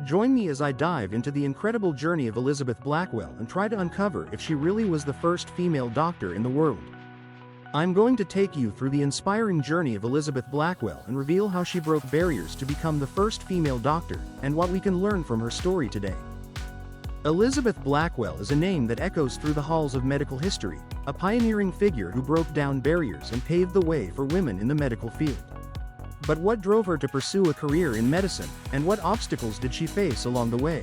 Join me as I dive into the incredible journey of Elizabeth Blackwell and try to uncover if she really was the first female doctor in the world. I'm going to take you through the inspiring journey of Elizabeth Blackwell and reveal how she broke barriers to become the first female doctor, and what we can learn from her story today. Elizabeth Blackwell is a name that echoes through the halls of medical history, a pioneering figure who broke down barriers and paved the way for women in the medical field. But what drove her to pursue a career in medicine, and what obstacles did she face along the way?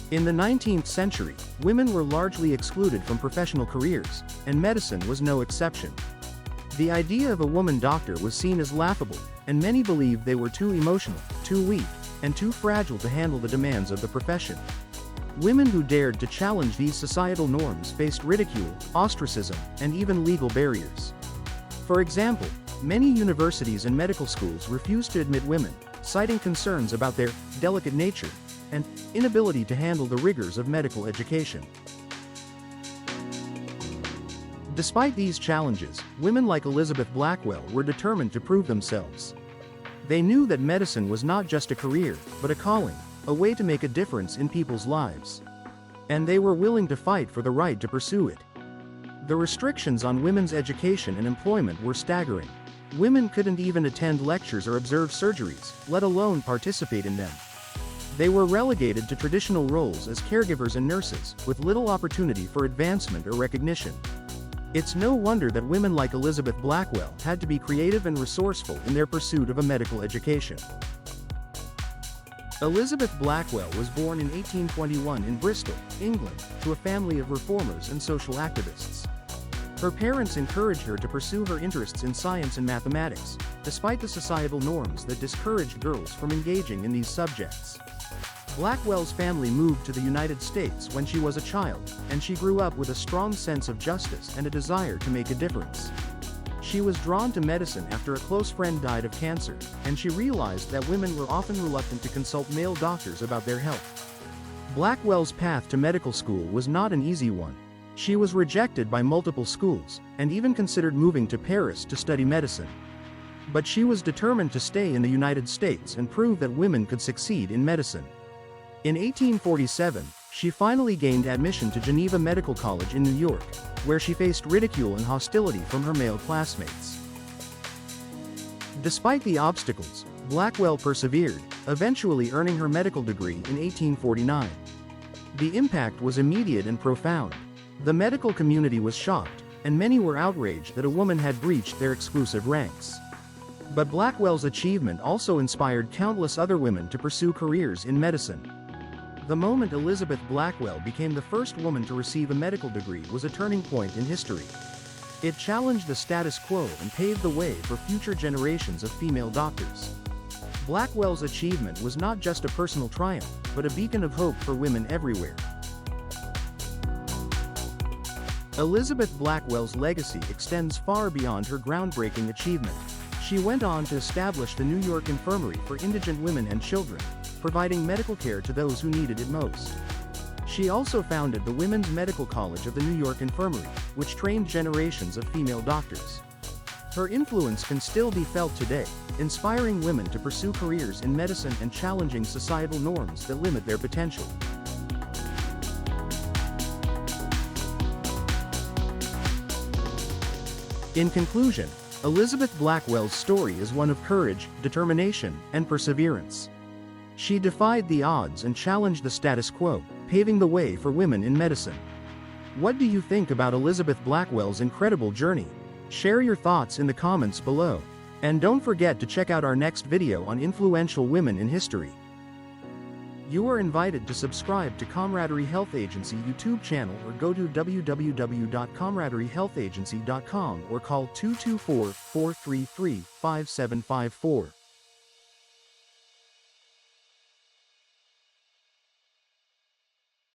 In the 19th century, women were largely excluded from professional careers, and medicine was no exception. The idea of a woman doctor was seen as laughable, and many believed they were too emotional, too weak, and too fragile to handle the demands of the profession. Women who dared to challenge these societal norms faced ridicule, ostracism, and even legal barriers. For example, many universities and medical schools refused to admit women, citing concerns about their delicate nature and inability to handle the rigors of medical education. Despite these challenges, women like Elizabeth Blackwell were determined to prove themselves. They knew that medicine was not just a career, but a calling, a way to make a difference in people's lives. And they were willing to fight for the right to pursue it. The restrictions on women's education and employment were staggering. Women couldn't even attend lectures or observe surgeries, let alone participate in them. They were relegated to traditional roles as caregivers and nurses, with little opportunity for advancement or recognition. It's no wonder that women like Elizabeth Blackwell had to be creative and resourceful in their pursuit of a medical education. Elizabeth Blackwell was born in 1821 in Bristol, England, to a family of reformers and social activists. Her parents encouraged her to pursue her interests in science and mathematics, despite the societal norms that discouraged girls from engaging in these subjects. Blackwell's family moved to the United States when she was a child, and she grew up with a strong sense of justice and a desire to make a difference. She was drawn to medicine after a close friend died of cancer, and she realized that women were often reluctant to consult male doctors about their health. Blackwell's path to medical school was not an easy one. She was rejected by multiple schools, and even considered moving to Paris to study medicine. But she was determined to stay in the United States and prove that women could succeed in medicine. In 1847, she finally gained admission to Geneva Medical College in New York, where she faced ridicule and hostility from her male classmates. Despite the obstacles, Blackwell persevered, eventually earning her medical degree in 1849. The impact was immediate and profound. The medical community was shocked, and many were outraged that a woman had breached their exclusive ranks. But Blackwell's achievement also inspired countless other women to pursue careers in medicine. The moment Elizabeth Blackwell became the first woman to receive a medical degree was a turning point in history. It challenged the status quo and paved the way for future generations of female doctors. Blackwell's achievement was not just a personal triumph, but a beacon of hope for women everywhere. Elizabeth Blackwell's legacy extends far beyond her groundbreaking achievement. She went on to establish the New York Infirmary for indigent women and children, providing medical care to those who needed it most. She also founded the Women's Medical College of the New York Infirmary, which trained generations of female doctors. Her influence can still be felt today, inspiring women to pursue careers in medicine and challenging societal norms that limit their potential. In conclusion, Elizabeth Blackwell's story is one of courage, determination, and perseverance. She defied the odds and challenged the status quo, paving the way for women in medicine. What do you think about Elizabeth Blackwell's incredible journey? Share your thoughts in the comments below. And don't forget to check out our next video on influential women in history. You are invited to subscribe to Camaraderie Health Agency YouTube channel, or go to www.camaraderiehealthagency.com or call 224-433-5754.